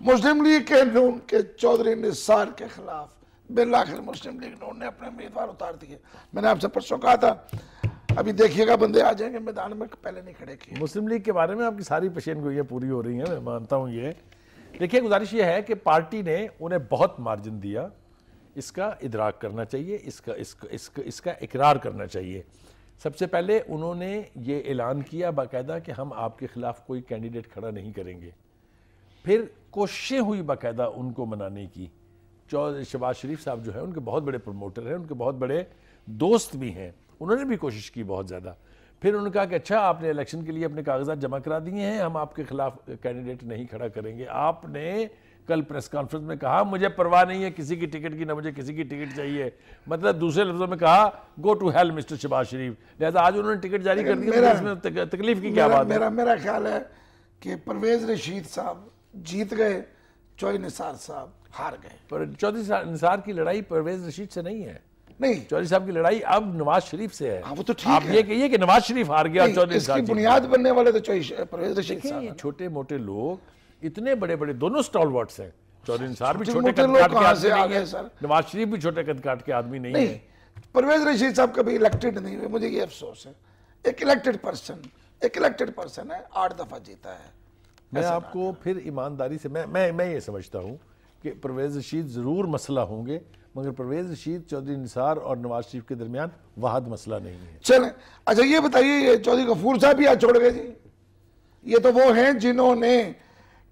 مسلم league کے نون کے چودھری نثار کے خلاف بالآخر مسلم لیگ نون نے اپنے امیدوار اتار دیے. میں نے آپ سے پرسوں کہا تھا ابھی دیکھیے گا بندے آ جائیں گے میدان میں، پہلے نہیں کھڑے کیے. مسلم لیگ کے بارے میں آپ کی ساری پیشین گوئیاں پوری ہو رہی ہیں، میں مانتا ہوں. یہ دیکھیے گزارش یہ ہے کہ پارٹی نے انہیں بہت مارجن دیا، اس کا ادراک کرنا چاہیے، اس کا اقرار کرنا چاہیے. سب سے پہلے انہوں نے یہ اعلان کیا باقاعدہ کہ ہم آپ کے خلاف کوئی کینڈیڈیٹ کھڑا نہیں کریں گے. پھر کوششیں ہوئی باقاعدہ ان کو منانے کی. شہباز شریف صاحب جو ہیں ان کے بہت بڑے پروموٹر ہیں، ان کے بہت بڑے دوست بھی ہیں، انہوں نے بھی کوشش کی بہت زیادہ. پھر انہوں نے کہا کہ اچھا آپ نے الیکشن کے لیے اپنے کاغذات جمع کرا دیے ہیں، ہم آپ کے خلاف کینڈیڈیٹ نہیں کھڑا کریں گے. آپ نے کل پریس کانفرنس میں کہا مجھے پرواہ نہیں ہے کسی کی ٹکٹ کی، نہ مجھے کسی کی ٹکٹ چاہیے. مطلب دوسرے لفظوں میں کہا go to hell mister Shehbaz Sharif. لہذا آج انہوں نے ٹکٹ جاری کر دی، اس میں تکلیف کی کیا بات ہے؟ میرا خیال ہے کہ پرویز رشید صاحب جیت گئے، چودھری نثار صاحب ہار گئے. پر چودھری نثار کی لڑائی پرویز رشید سے نہیں ہے، نہیں چودھری صاحب کی لڑائی اب نواز شریف سے ہے. وہ تو ٹھیک آپ یہ کہیے کہ نواز شریف ہار گیا اور چودھری اس کی بنیاد بننے والے تو پرویز رشید صاحب. یہ چھوٹے موٹے لوگ اتنے بڑے بڑے دونوں سٹال ورڈز ہیں. چودھری نثار بھی چھوٹے موٹے قد لوگ کاٹ کے کہاں سے آدمی آ نہیں گئے ہے، سر؟ نواز شریف بھی چھوٹے قد کاٹ کے آدمی نہیں ہے. پرویز رشید صاحب کبھی الیکٹڈ نہیں ہوئے، مجھے یہ افسوس ہے. ایک الیکٹڈ پرسن ہے، 8 دفعہ جیتا ہے. میں آپ کو پھر ایمانداری سے میں یہ سمجھتا ہوں کہ پرویز رشید ضرور مسئلہ ہوں گے، مگر پرویز رشید چودھری نثار اور نواز شریف کے درمیان واحد مسئلہ نہیں ہے. چلیں اچھا یہ بتائیے، یہ چودھری غفور صاحب بھی آج چھوڑ گئے جی. یہ تو وہ ہیں جنہوں نے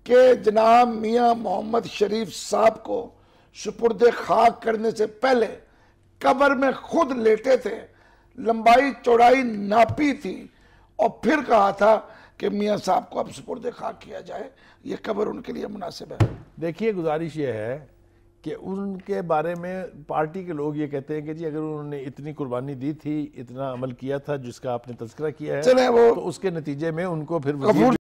کہ جناب میاں محمد شریف صاحب کو سپرد خاک کرنے سے پہلے قبر میں خود لیٹے تھے، لمبائی چوڑائی ناپی تھی اور پھر کہا تھا کہ میاں صاحب کو اب سپرد خاک کیا جائے، یہ قبر ان کے لیے مناسب ہے. دیکھیے گزارش یہ ہے کہ ان کے بارے میں پارٹی کے لوگ یہ کہتے ہیں کہ جی اگر انہوں نے اتنی قربانی دی تھی، اتنا عمل کیا تھا جس کا آپ نے تذکرہ کیا ہے، چلیں وہ تو اس کے نتیجے میں ان کو پھر وزیر